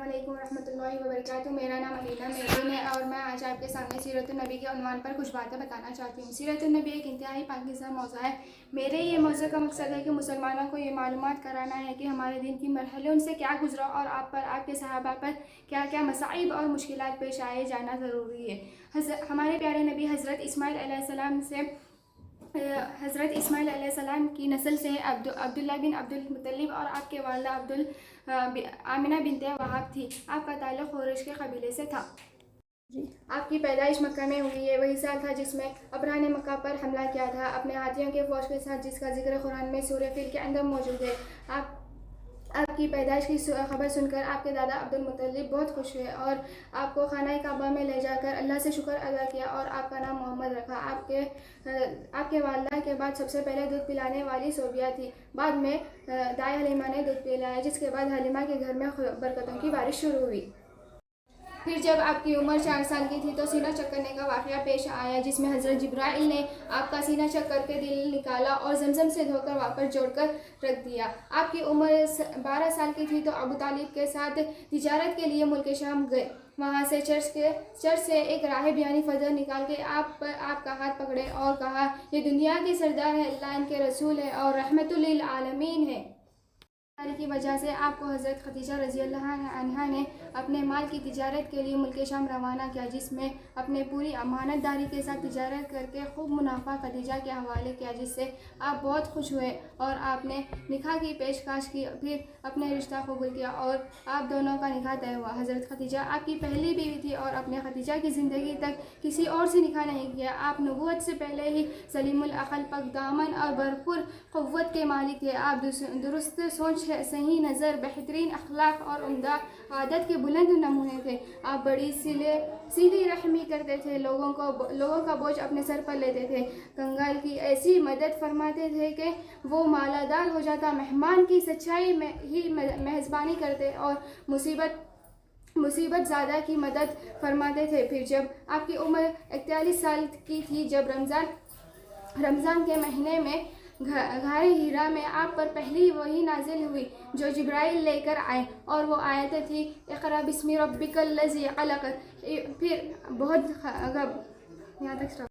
السلام علیکم ورحمۃ اللہ وبرکاتہ۔ میرا نام علینا میرین ہے اور میں آج آپ کے سامنے سیرت النبی کے عنوان پر کچھ باتیں بتانا چاہتی ہوں۔ سیرت النبی ایک انتہائی پاکیزہ موضوع ہے۔ میرے یہ موضوع کا مقصد ہے کہ مسلمانوں کو یہ معلومات کرانا ہے کہ ہمارے دین کی مرحلے ان سے کیا گزرا اور آپ پر، آپ کے صحابہ پر کیا کیا مصائب اور مشکلات پیش آئے جانا ضروری ہے۔ ہمارے پیارے نبی حضرت اسماعیل علیہ السلام کی نسل سے عبداللہ بن عبد المطلب اور آپ کے والدہ آمنہ بنت وہاب تھی۔ آپ کا تعلق قریش کے قبیلے سے تھا۔ آپ کی پیدائش مکہ میں ہوئی ہے۔ وہی سال تھا جس میں ابرہہ نے مکہ پر حملہ کیا تھا اپنے ہاتھیوں کے فوج کے ساتھ، جس کا ذکر قرآن میں سورہ فیل کے اندر موجود ہے۔ آپ کی پیدائش کی خبر سن کر آپ کے دادا عبد المطلب بہت خوش ہوئے اور آپ کو خانہ کعبہ میں لے جا کر اللہ سے شکر ادا کیا اور آپ کا نام محمد رکھا۔ آپ کے والدہ کے بعد سب سے پہلے دودھ پلانے والی صوبیہ تھی۔ بعد میں دائی حلیمہ نے دودھ پلایا، جس کے بعد حلیمہ کے گھر میں برکتوں کی بارش شروع ہوئی۔ پھر جب آپ کی عمر 4 سال کی تھی تو سینہ چک کرنے کا واقعہ پیش آیا، جس میں حضرت جبرائیل نے آپ کا سینہ چک کر کے دل نکالا اور زمزم سے دھو کر واپس جوڑ کر رکھ دیا۔ آپ کی عمر 12 سال کی تھی تو ابو طالب کے ساتھ تجارت کے لیے ملک شام گئے۔ وہاں سے چرچ سے ایک راہب یعنی فضل نکال کے آپ کا ہاتھ پکڑے اور کہا، یہ دنیا کے سردار ہے، اللہ ان کے رسول ہے اور رحمت للعالمین ہے۔ کی وجہ سے آپ کو حضرت خدیجہ رضی اللہ عنہا نے اپنے مال کی تجارت کے لیے ملک شام روانہ کیا، جس میں اپنے پوری امانت داری کے ساتھ تجارت کر کے خوب منافع خدیجہ کے حوالے کیا، جس سے آپ بہت خوش ہوئے اور آپ نے نکاح کی پیشکش کی۔ پھر اپنے رشتہ قبول کیا اور آپ دونوں کا نکاح طے ہوا۔ حضرت خدیجہ آپ کی پہلی بیوی تھی اور اپنے خدیجہ کی زندگی تک کسی اور سے نکاح نہیں کیا۔ آپ نبوت سے پہلے ہی سلیم العقل، پاک دامن اور بھرپور قوت کے مالک تھے۔ آپ درست سوچ، صحیح نظر، بہترین اخلاق اور عمدہ عادت کے بلند نمونے تھے۔ آپ بڑی سیدھی رحمی کرتے تھے، لوگوں کا بوجھ اپنے سر پر لیتے تھے، کنگال کی ایسی مدد فرماتے تھے کہ وہ مالادار ہو جاتا، مہمان کی سچائی میں ہی میزبانی کرتے اور مصیبت زادہ کی مدد فرماتے تھے۔ پھر جب آپ کی عمر 41 سال کی تھی، جب رمضان کے مہینے میں غار ہیرا میں آپ پر پہلی وحی نازل ہوئی جو جبرائیل لے کر آئے، اور وہ آیتیں تھی، اقرأ بسم ربک الذی خلق۔ پھر یہاں تک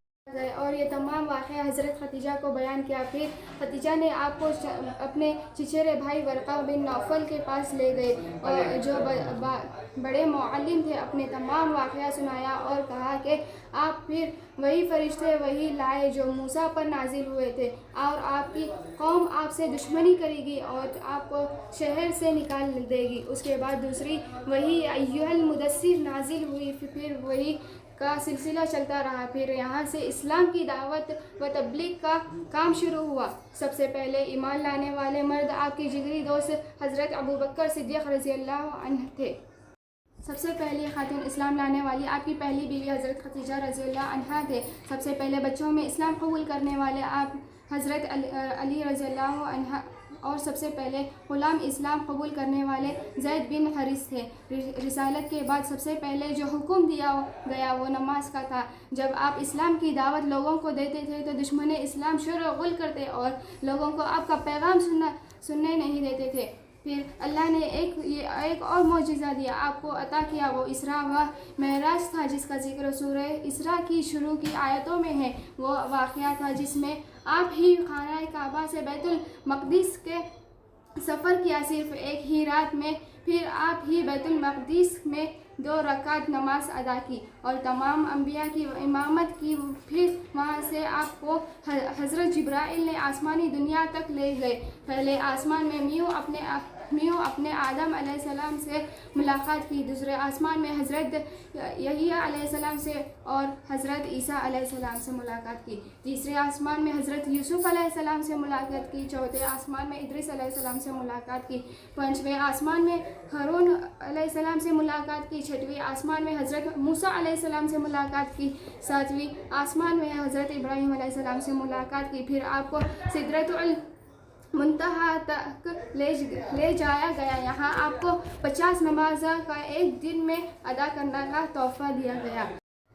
اور یہ تمام واقعہ حضرت خدیجہ کو بیان کیا۔ پھر خدیجہ نے آپ کو اپنے چچیرے بھائی ورقہ بن نوفل کے پاس لے گئے اور جو بڑے معلم تھے، اپنے تمام واقعہ سنایا اور کہا کہ آپ پھر وہی فرشتے وہی لائے جو موسیٰ پر نازل ہوئے تھے، اور آپ کی قوم آپ سے دشمنی کرے گی اور آپ کو شہر سے نکال دے گی۔ اس کے بعد دوسری وحی ایھا المدثر نازل ہوئی، پھر وحی کا سلسلہ چلتا رہا۔ پھر یہاں سے اسلام کی دعوت و تبلیغ کا کام شروع ہوا۔ سب سے پہلے ایمان لانے والے مرد آپ کے جگری دوست حضرت ابوبکر صدیق رضی اللہ عنہ تھے۔ سب سے پہلی خاتون اسلام لانے والی آپ کی پہلی بیوی حضرت خدیجہ رضی اللہ عنہا تھے۔ سب سے پہلے بچوں میں اسلام قبول کرنے والے آپ حضرت علی رضی اللہ عنہ، اور سب سے پہلے غلام اسلام قبول کرنے والے زید بن حارث تھے۔ رسالت کے بعد سب سے پہلے جو حکم دیا گیا وہ نماز کا تھا۔ جب آپ اسلام کی دعوت لوگوں کو دیتے تھے تو دشمن اسلام شر و غل کرتے اور لوگوں کو آپ کا پیغام سننے نہیں دیتے تھے۔ پھر اللہ نے ایک اور معجزہ دیا، آپ کو عطا کیا، وہ اسراء و معراج تھا، جس کا ذکر سورہ اسراء کی شروع کی آیتوں میں ہے۔ وہ واقعہ تھا جس میں آپ ہی خانہ کعبہ سے بیت المقدس کے سفر کیا صرف ایک ہی رات میں، پھر آپ ہی بیت المقدس میں 2 رکعت نماز ادا کی اور تمام انبیاء کی امامت کی۔ پھر وہاں سے آپ کو حضرت جبرائیل نے آسمانی دنیا تک لے گئے۔ پہلے آسمان میں میوں اپنے آدم علیہ السلام سے ملاقات کی، دوسرے آسمان میں حضرت یحییٰ علیہ السلام سے اور حضرت عیسیٰ علیہ السلام سے ملاقات کی، تیسرے آسمان میں حضرت یوسف علیہ السلام سے ملاقات کی، چوتھے آسمان میں ادریس علیہ السلام سے ملاقات کی، پانچویں آسمان میں ہارون علیہ السلام سے ملاقات کی، چھٹویں آسمان میں حضرت موسیٰ علیہ السلام سے ملاقات کی، ساتویں آسمان میں حضرت ابراہیم علیہ السلام سے ملاقات کی۔ پھر آپ کو سدرۃ المنتہا تک لے جایا گیا، یہاں آپ کو 50 نمازیں کا ایک دن میں ادا کرنے کا تحفہ دیا گیا۔